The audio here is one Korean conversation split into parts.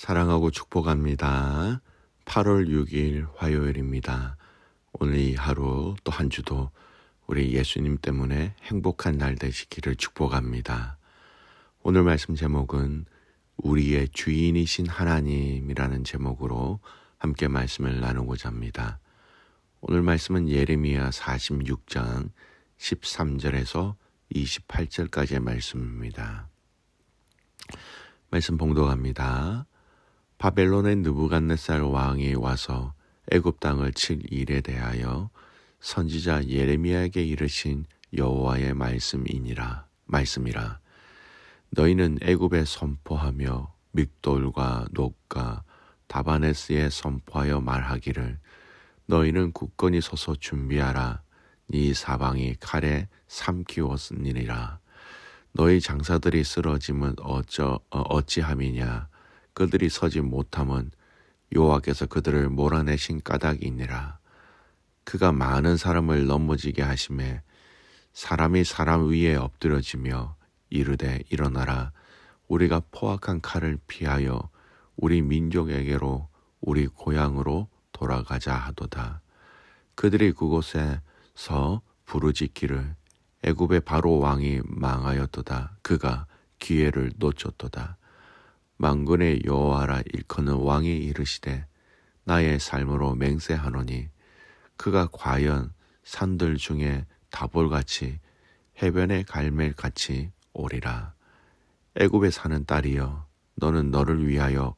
사랑하고 축복합니다. 8월 6일 화요일입니다. 오늘 이 하루 또 한 주도 우리 예수님 때문에 행복한 날 되시기를 축복합니다. 오늘 말씀 제목은 우리의 주인이신 하나님이라는 제목으로 함께 말씀을 나누고자 합니다. 오늘 말씀은 예레미야 46장 13절에서 28절까지의 말씀입니다. 말씀 봉독합니다. 바벨론의 느부갓네살 왕이 와서 애굽 땅을 칠 일에 대하여 선지자 예레미야에게 이르신 여호와의 말씀이라 너희는 애굽에 선포하며 믹돌과 녹과 다바네스에 선포하여 말하기를 너희는 굳건히 서서 준비하라. 네 사방이 칼에 삼키웠으니라. 너희 장사들이 쓰러짐은 어찌함이냐. 그들이 서지 못함은 여호와께서 그들을 몰아내신 까닭이니라. 그가 많은 사람을 넘어지게 하심에 사람이 사람 위에 엎드려지며 이르되 일어나라. 우리가 포악한 칼을 피하여 우리 민족에게로 우리 고향으로 돌아가자 하도다. 그들이 그곳에서 부르짖기를 애굽의 바로 왕이 망하였도다. 그가 기회를 놓쳤도다. 만군의 여호와라 일컫는 왕이 이르시되 나의 삶으로 맹세하노니 그가 과연 산들 중에 다볼같이 해변의 갈멜같이 오리라. 애굽에 사는 딸이여 너는 너를 위하여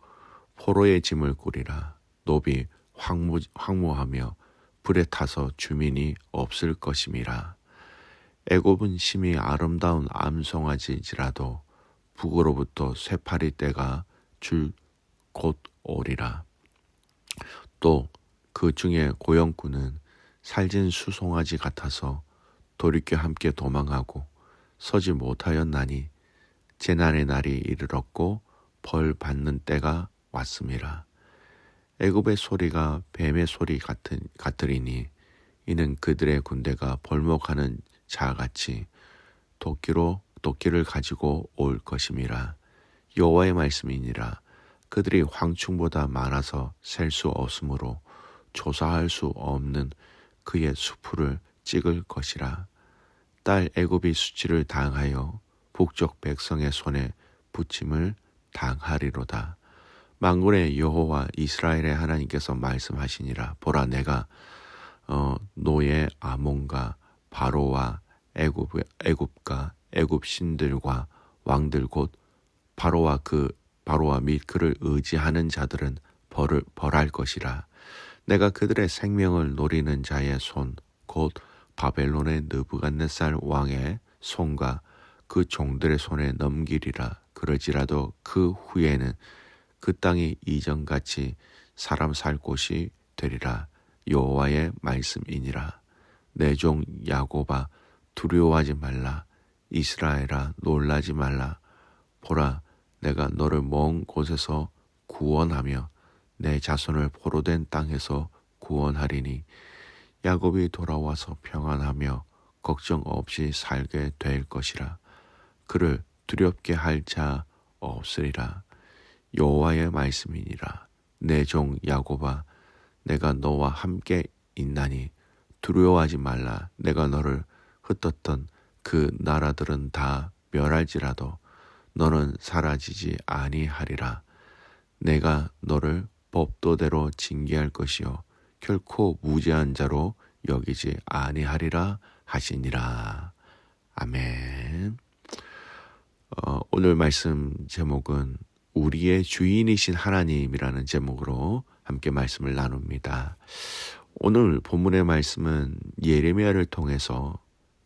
포로의 짐을 꾸리라. 노비 황무하며 불에 타서 주민이 없을 것임이라. 애굽은 심히 아름다운 암송아지지라도 북으로부터 쇠파리 떼가 줄 곧 오리라. 또 그 중에 고영꾼은 살진 수송아지 같아서 돌이켜 함께 도망하고 서지 못하였나니 재난의 날이 이르렀고 벌 받는 때가 왔음이라. 애굽의 소리가 뱀의 소리 같으리니 이는 그들의 군대가 벌목하는 자같이 도끼를 가지고 올 것임이라. 여호와의 말씀이니라. 그들이 황충보다 많아서 셀 수 없으므로 조사할 수 없는 그의 수풀을 찍을 것이라. 딸 애굽이 수치를 당하여 북쪽 백성의 손에 붙임을 당하리로다. 만군의 여호와 이스라엘의 하나님께서 말씀하시니라. 보라 내가 노예 아몬과 바로와 애굽과 애굽 신들과 왕들 곧 바로와 및 그를 의지하는 자들은 벌할 것이라. 내가 그들의 생명을 노리는 자의 손 곧 바벨론의 느부갓네살 왕의 손과 그 종들의 손에 넘기리라. 그러지라도 그 후에는 그 땅이 이전같이 사람 살 곳이 되리라. 여호와의 말씀이니라. 내 종 야곱아 두려워하지 말라. 이스라엘아 놀라지 말라. 보라 내가 너를 먼 곳에서 구원하며 내 자손을 포로된 땅에서 구원하리니 야곱이 돌아와서 평안하며 걱정 없이 살게 될 것이라. 그를 두렵게 할 자 없으리라. 여호와의 말씀이니라. 내 종 야곱아 내가 너와 함께 있나니 두려워하지 말라. 내가 너를 흩었던 그 나라들은 다 멸할지라도 너는 사라지지 아니하리라. 내가 너를 법도대로 징계할 것이요 결코 무죄한 자로 여기지 아니하리라 하시니라. 아멘. 오늘 말씀 제목은 우리의 주인이신 하나님이라는 제목으로 함께 말씀을 나눕니다. 오늘 본문의 말씀은 예레미야를 통해서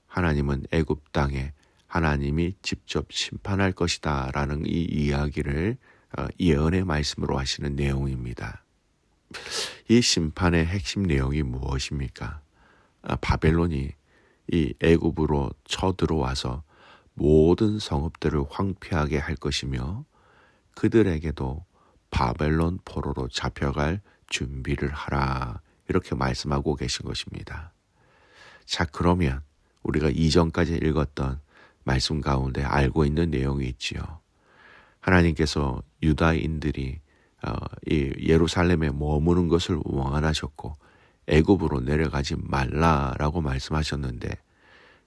하나님은 애굽 땅에 하나님이 직접 심판할 것이다 라는 이 이야기를 예언의 말씀으로 하시는 내용입니다. 이 심판의 핵심 내용이 무엇입니까? 바벨론이 이 애굽으로 쳐들어와서 모든 성읍들을 황폐하게 할 것이며 그들에게도 바벨론 포로로 잡혀갈 준비를 하라 이렇게 말씀하고 계신 것입니다. 자, 그러면 우리가 이전까지 읽었던 말씀 가운데 알고 있는 내용이 있지요. 하나님께서 유다인들이 이 예루살렘에 머무는 것을 원하셨고 애굽으로 내려가지 말라라고 말씀하셨는데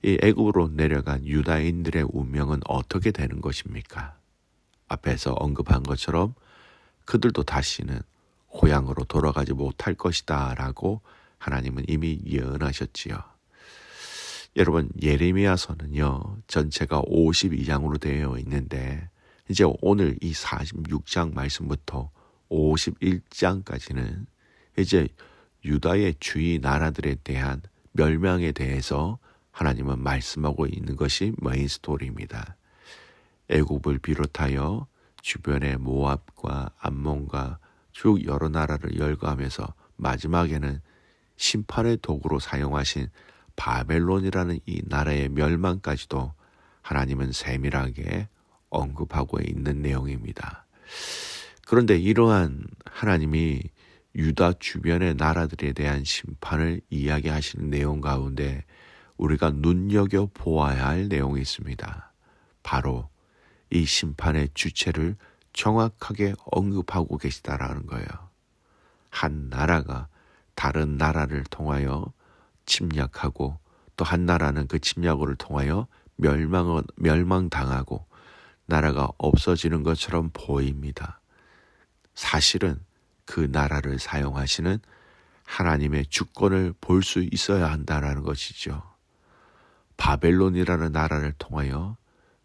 이 애굽으로 내려간 유다인들의 운명은 어떻게 되는 것입니까? 앞에서 언급한 것처럼 그들도 다시는 고향으로 돌아가지 못할 것이다 라고 하나님은 이미 예언하셨지요. 여러분, 예레미야서는요 전체가 52장으로 되어 있는데 이제 오늘 이 46장 말씀부터 51장까지는 이제 유다의 주위 나라들에 대한 멸망에 대해서 하나님은 말씀하고 있는 것이 메인 스토리입니다. 애굽을 비롯하여 주변의 모압과 암몬과 쭉 여러 나라를 열거하면서 마지막에는 심판의 도구로 사용하신 바벨론이라는 이 나라의 멸망까지도 하나님은 세밀하게 언급하고 있는 내용입니다. 그런데 이러한 하나님이 유다 주변의 나라들에 대한 심판을 이야기하시는 내용 가운데 우리가 눈여겨보아야 할 내용이 있습니다. 바로 이 심판의 주체를 정확하게 언급하고 계시다라는 거예요. 한 나라가 다른 나라를 통하여 침략하고 또 한 나라는 그 침략을 통하여 멸망당하고 나라가 없어지는 것처럼 보입니다. 사실은 그 나라를 사용하시는 하나님의 주권을 볼 수 있어야 한다라는 것이죠. 바벨론이라는 나라를 통하여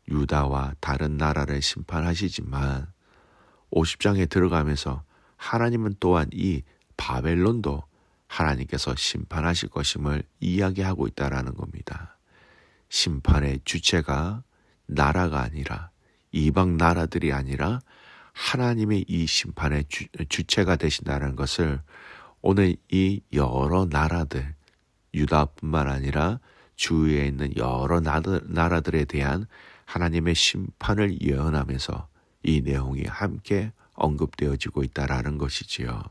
유다와 다른 나라를 심판하시지만 50장에 들어가면서 하나님은 또한 이 바벨론도 하나님께서 심판하실 것임을 이야기하고 있다라는 겁니다. 심판의 주체가 나라가 아니라 이방 나라들이 아니라 하나님의 이 심판의 주체가 되신다는 것을 오늘 이 여러 나라들, 유다뿐만 아니라 주위에 있는 여러 나라들에 대한 하나님의 심판을 예언하면서 이 내용이 함께 언급되어지고 있다라는 것이지요.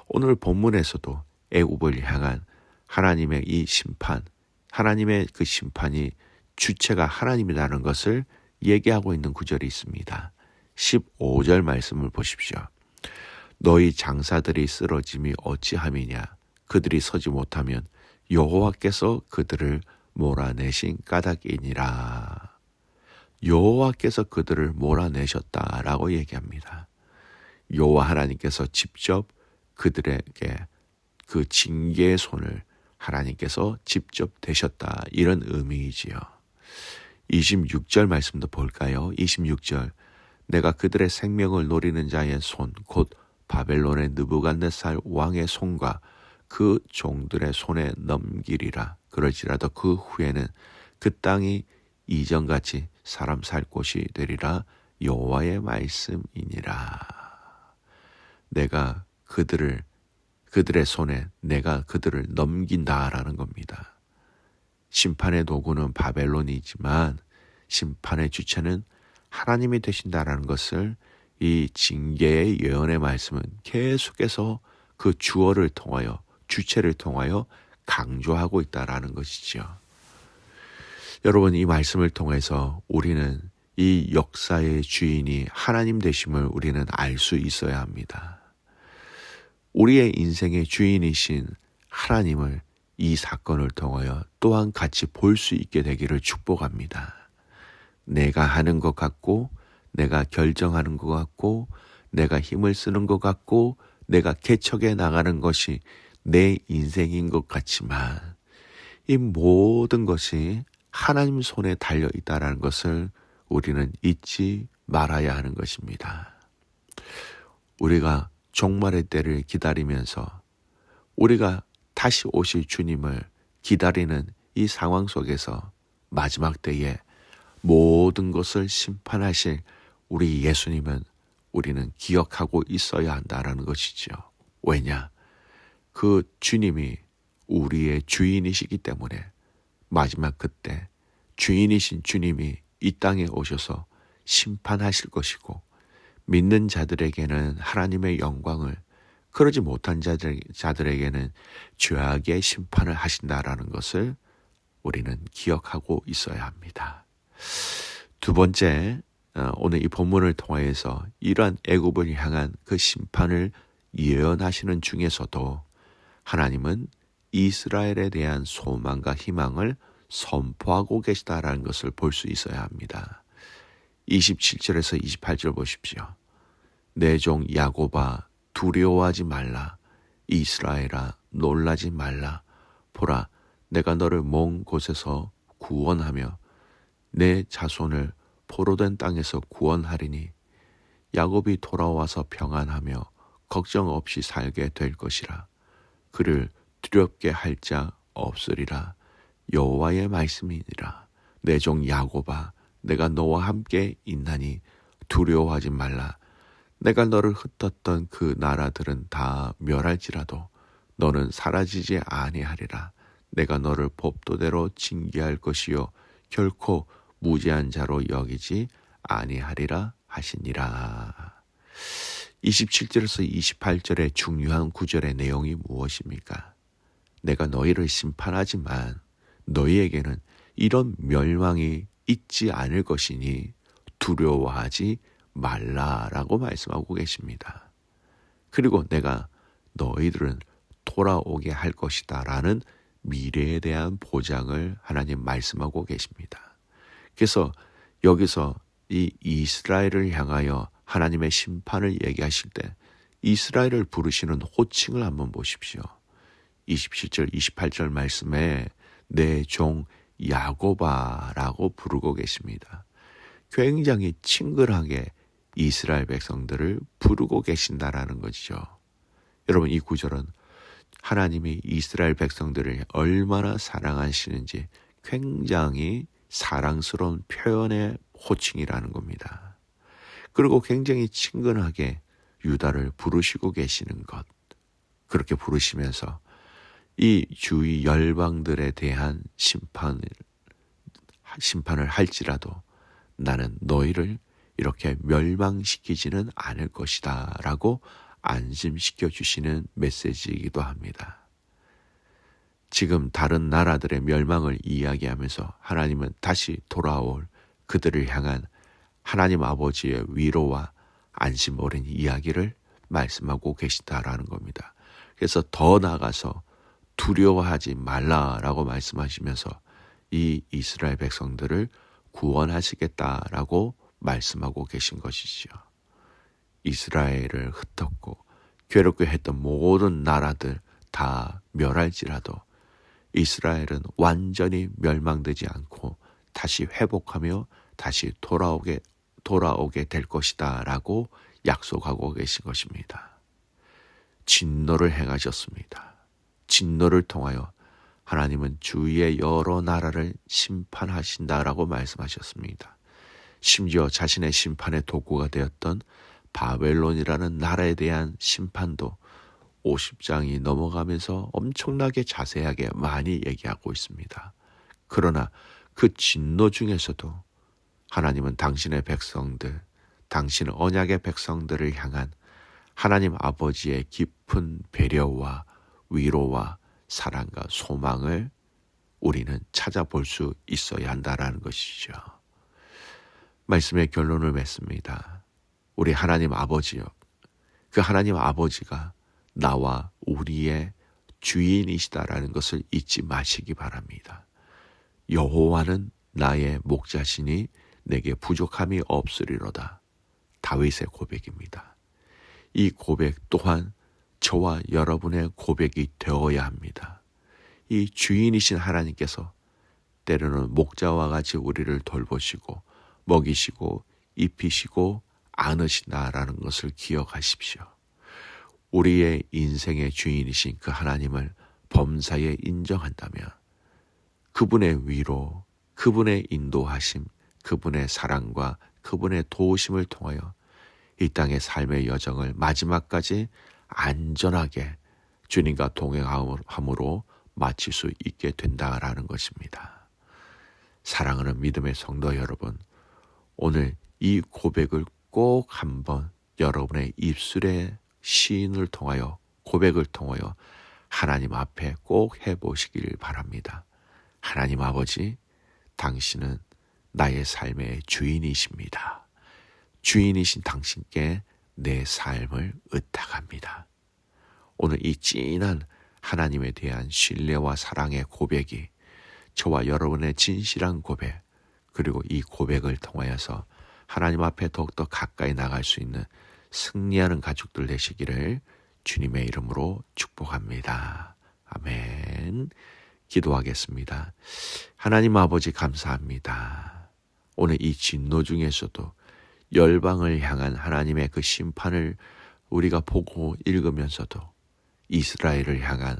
오늘 본문에서도 애굽을 향한 하나님의 이 심판, 하나님의 그 심판이 주체가 하나님이라는 것을 얘기하고 있는 구절이 있습니다. 15절 말씀을 보십시오. 너희 장사들이 쓰러짐이 어찌함이냐. 그들이 서지 못하면 여호와께서 그들을 몰아내신 까닭이니라. 여호와께서 그들을 몰아내셨다라고 얘기합니다. 여호와 하나님께서 직접 그들에게 그 징계의 손을 하나님께서 직접 대셨다, 이런 의미이지요. 26절 말씀도 볼까요? 26절, 내가 그들의 생명을 노리는 자의 손, 곧 바벨론의 느부갓네살 왕의 손과 그 종들의 손에 넘기리라. 그럴지라도 그 후에는 그 땅이 이전같이 사람 살 곳이 되리라. 여호와의 말씀이니라. 내가 그들의 손에 내가 그들을 넘긴다라는 겁니다. 심판의 도구는 바벨론이지만 심판의 주체는 하나님이 되신다라는 것을 이 징계의 예언의 말씀은 계속해서 그 주어를 통하여, 주체를 통하여 강조하고 있다라는 것이죠. 여러분, 이 말씀을 통해서 우리는 이 역사의 주인이 하나님 되심을 우리는 알 수 있어야 합니다. 우리의 인생의 주인이신 하나님을 이 사건을 통하여 또한 같이 볼 수 있게 되기를 축복합니다. 내가 하는 것 같고, 내가 결정하는 것 같고, 내가 힘을 쓰는 것 같고, 내가 개척해 나가는 것이 내 인생인 것 같지만 이 모든 것이 하나님 손에 달려 있다는 것을 우리는 잊지 말아야 하는 것입니다. 우리가 종말의 때를 기다리면서 우리가 다시 오실 주님을 기다리는 이 상황 속에서 마지막 때에 모든 것을 심판하실 우리 예수님은 우리는 기억하고 있어야 한다는 것이죠. 왜냐? 그 주님이 우리의 주인이시기 때문에 마지막 그때 주인이신 주님이 이 땅에 오셔서 심판하실 것이고, 믿는 자들에게는 하나님의 영광을, 그러지 못한 자들에게는 죄악의 심판을 하신다라는 것을 우리는 기억하고 있어야 합니다. 두 번째, 오늘 이 본문을 통하여서 이러한 애굽을 향한 그 심판을 예언하시는 중에서도 하나님은 이스라엘에 대한 소망과 희망을 선포하고 계시다라는 것을 볼 수 있어야 합니다. 27절에서 28절 보십시오. 내 종 야곱아 두려워하지 말라. 이스라엘아 놀라지 말라. 보라 내가 너를 먼 곳에서 구원하며 내 자손을 포로된 땅에서 구원하리니 야곱이 돌아와서 평안하며 걱정 없이 살게 될 것이라. 그를 두렵게 할 자 없으리라. 여호와의 말씀이니라. 내 종 야곱아 내가 너와 함께 있나니 두려워하지 말라. 내가 너를 흩었던 그 나라들은 다 멸할지라도 너는 사라지지 아니하리라. 내가 너를 법도대로 징계할 것이요 결코 무죄한 자로 여기지 아니하리라 하시니라. 27절에서 28절의 중요한 구절의 내용이 무엇입니까? 내가 너희를 심판하지만 너희에게는 이런 멸망이 있지 않을 것이니 두려워하지 말라라고 말씀하고 계십니다. 그리고 내가 너희들은 돌아오게 할 것이다 라는 미래에 대한 보장을 하나님 말씀하고 계십니다. 그래서 여기서 이 이스라엘을 향하여 하나님의 심판을 얘기하실 때 이스라엘을 부르시는 호칭을 한번 보십시오. 27절 28절 말씀에 내 종 야곱아라고 부르고 계십니다. 굉장히 친근하게 이스라엘 백성들을 부르고 계신다라는 것이죠. 여러분 이 구절은 하나님이 이스라엘 백성들을 얼마나 사랑하시는지 굉장히 사랑스러운 표현의 호칭이라는 겁니다. 그리고 굉장히 친근하게 유다를 부르시고 계시는 것, 그렇게 부르시면서 이 주위 열방들에 대한 심판을 할지라도 나는 너희를 이렇게 멸망시키지는 않을 것이다 라고 안심시켜 주시는 메시지이기도 합니다. 지금 다른 나라들의 멸망을 이야기하면서 하나님은 다시 돌아올 그들을 향한 하나님 아버지의 위로와 안심 어린 이야기를 말씀하고 계시다라는 겁니다. 그래서 더 나아가서 두려워하지 말라라고 말씀하시면서 이 이스라엘 백성들을 구원하시겠다라고 말씀하고 계신 것이지요. 이스라엘을 흩었고 괴롭게 했던 모든 나라들 다 멸할지라도 이스라엘은 완전히 멸망되지 않고 다시 회복하며 다시 돌아오게 될 것이다 라고 약속하고 계신 것입니다. 진노를 행하셨습니다. 진노를 통하여 하나님은 주위의 여러 나라를 심판하신다라고 말씀하셨습니다. 심지어 자신의 심판의 도구가 되었던 바벨론이라는 나라에 대한 심판도 50장이 넘어가면서 엄청나게 자세하게 많이 얘기하고 있습니다. 그러나 그 진노 중에서도 하나님은 당신의 백성들, 당신의 언약의 백성들을 향한 하나님 아버지의 깊은 배려와 위로와 사랑과 소망을 우리는 찾아볼 수 있어야 한다라는 것이죠. 말씀의 결론을 맺습니다. 우리 하나님 아버지요. 그 하나님 아버지가 나와 우리의 주인이시다라는 것을 잊지 마시기 바랍니다. 여호와는 나의 목자시니 내게 부족함이 없으리로다. 다윗의 고백입니다. 이 고백 또한 저와 여러분의 고백이 되어야 합니다. 이 주인이신 하나님께서 때로는 목자와 같이 우리를 돌보시고 먹이시고 입히시고 안으신다라는 것을 기억하십시오. 우리의 인생의 주인이신 그 하나님을 범사에 인정한다면 그분의 위로, 그분의 인도하심, 그분의 사랑과 그분의 도우심을 통하여 이 땅의 삶의 여정을 마지막까지 안전하게 주님과 동행함으로 마칠 수 있게 된다라는 것입니다. 사랑하는 믿음의 성도 여러분, 오늘 이 고백을 꼭 한번 여러분의 입술의 시인을 통하여 고백을 통하여 하나님 앞에 꼭 해보시길 바랍니다. 하나님 아버지, 당신은 나의 삶의 주인이십니다. 주인이신 당신께 내 삶을 의탁합니다. 오늘 이 진한 하나님에 대한 신뢰와 사랑의 고백이 저와 여러분의 진실한 고백, 그리고 이 고백을 통하여서 하나님 앞에 더욱더 가까이 나갈 수 있는 승리하는 가족들 되시기를 주님의 이름으로 축복합니다. 아멘. 기도하겠습니다. 하나님 아버지 감사합니다. 오늘 이 진노 중에서도 열방을 향한 하나님의 그 심판을 우리가 보고 읽으면서도 이스라엘을 향한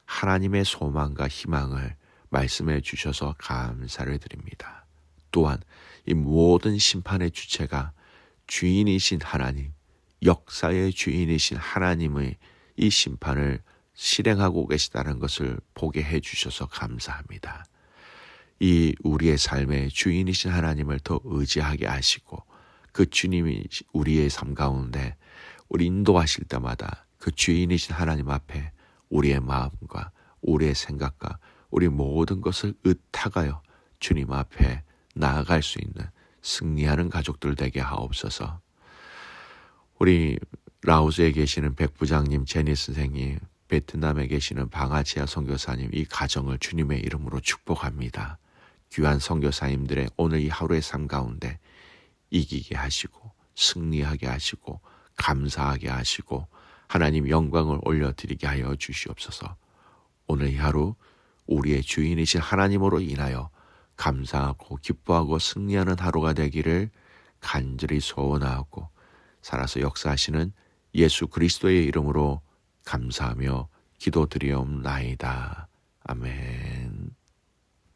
하나님의 소망과 희망을 말씀해 주셔서 감사를 드립니다. 또한 이 모든 심판의 주체가 주인이신 하나님, 역사의 주인이신 하나님의 이 심판을 실행하고 계시다는 것을 보게 해 주셔서 감사합니다. 이 우리의 삶의 주인이신 하나님을 더 의지하게 하시고 그 주님이 우리의 삶 가운데 우리 인도하실 때마다 그 주인이신 하나님 앞에 우리의 마음과 우리의 생각과 우리 모든 것을 의탁하여 주님 앞에 나아갈 수 있는 승리하는 가족들 되게 하옵소서. 우리 라오스에 계시는 백부장님, 제니 선생님, 베트남에 계시는 방아치아 선교사님, 이 가정을 주님의 이름으로 축복합니다. 귀한 선교사님들의 오늘 이 하루의 삶 가운데 이기게 하시고 승리하게 하시고 감사하게 하시고 하나님 영광을 올려드리게 하여 주시옵소서. 오늘 이 하루 우리의 주인이신 하나님으로 인하여 감사하고 기뻐하고 승리하는 하루가 되기를 간절히 소원하고 살아서 역사하시는 예수 그리스도의 이름으로 감사하며 기도드리옵나이다. 아멘.